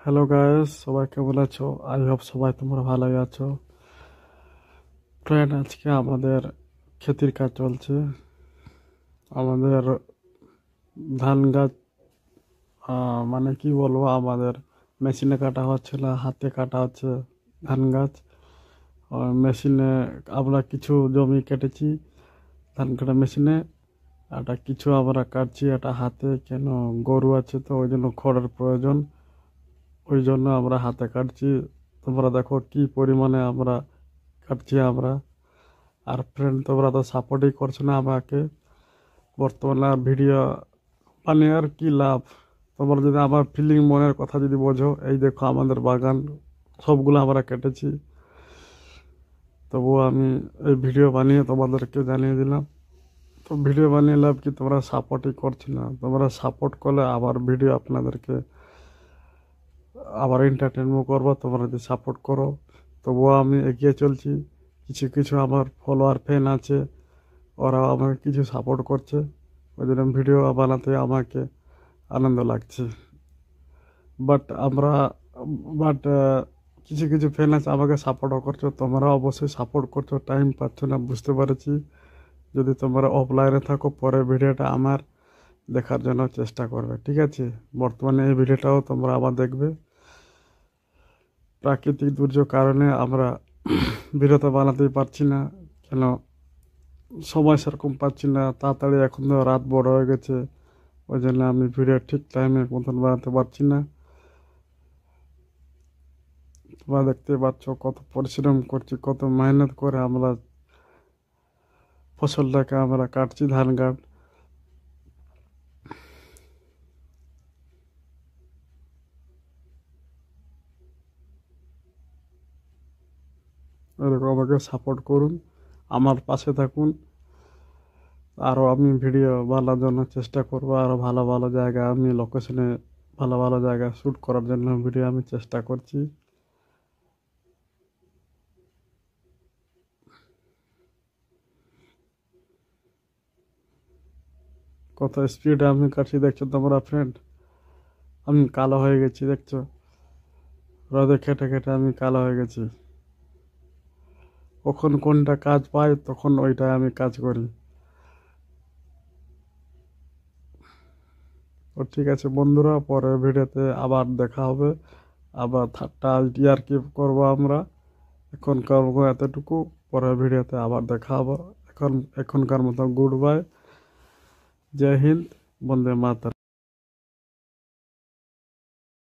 Hello guys, সবাই কেমন আছো? আই হোপ সবাই তোমরা ভালোই আছো। ফ্রেন্ড, আজকে আমাদের ক্ষেতির কাজ চলছে। আমাদের ধান গাছ মানে কি বলবো, আমাদের মেশিনে কাটা হচ্ছে না, হাতে কাটা হচ্ছে ধান গাছ। মেশিনে আমরা কিছু জমি কেটেছি ধান কাটা মেশিনে, এটা কিছু আমরা কাটছি এটা হাতে, কেন গরু আছে তো ওই জন্য খড়ের প্রয়োজন, ওই জন্য আমরা হাতে কাটছি। তোমরা দেখো কি পরিমাণে আমরা কাটছি আমরা। আর ফ্রেন্ড, তোমরা তো সাপোর্টই করছো না আমাকে। বর্তমানে ভিডিও বানিয়ে আর কি লাভ? তোমরা যদি আমার ফিলিং মনের কথা যদি বোঝো, এই দেখো আমাদের বাগান সবগুলো আমরা কেটেছি, তবুও আমি এই ভিডিও বানিয়ে তোমাদেরকে জানিয়ে দিলাম। তো ভিডিও বানিয়ে লাভ কি? তোমরা সাপোর্টই করছো না। তোমরা সাপোর্ট করলে আবার ভিডিও আপনাদেরকে আবার এন্টারটেনমেন্ট করবো। তোমরা যদি সাপোর্ট করো, তবুও আমি এগিয়ে চলছি। কিছু কিছু আমার ফলোয়ার ফ্যান আছে, ওরা আমাকে কিছু সাপোর্ট করছে, ওই জন্য ভিডিও বানাতে আমাকে আনন্দ লাগছে। বাট আমরা বাট কিছু কিছু ফ্যান আছে আমাকে সাপোর্টও করছো, তোমরা অবশ্যই সাপোর্ট করছো, টাইম পাচ্ছ না বুঝতে পারছি। যদি তোমরা অফলাইনে থাকো, পরের ভিডিওটা আমার দেখার জন্য চেষ্টা করবে, ঠিক আছে? বর্তমানে এই ভিডিওটাও তোমরা আবার দেখবে। প্রাকৃতিক দুর্যোগ কারণে আমরা ভিডিওটা বানাতেই পারছি না, কেন সময় সেরকম পাচ্ছি না তাড়াতাড়ি। এখন তো রাত বড় হয়ে গেছে, ওই জন্য আমি ভিডিও ঠিক টাইমে মতন বানাতে পারছি না। তোমরা দেখতে পাচ্ছ কত পরিশ্রম করছি, কত মেহনত করে আমরা ফসলটাকে আমরা কাটছি, ধান গাছ। এরকম আমাকে সাপোর্ট করুন, আমার পাশে থাকুন। আরও আমি ভিডিও বানানোর জন্য চেষ্টা করবো, আরও ভালো ভালো জায়গা আমি লোকেশনে ভালো ভালো জায়গা শ্যুট করার জন্য ভিডিও আমি চেষ্টা করছি। কত স্পিডে আমি কাটছি দেখছো তোমরা ফ্রেন্ড। আমি কালো হয়ে গেছি দেখছো, রোদে খেটে খেটে আমি কালো হয়ে গেছি। কখন কোনটা কাজ পাই তখন ওইটাই আমি কাজ করি। তো ঠিক আছে বন্ধুরা, পরের ভিডিওতে আবার দেখা হবে। আবার ঠাট্টা ইয়ার্কি করবো আমরা। এখন করবো এতটুকু, পরের ভিডিওতে আবার দেখা হবে। এখনকার মতো গুড বাই, জয় হিন্দ, বন্দে মাতরম।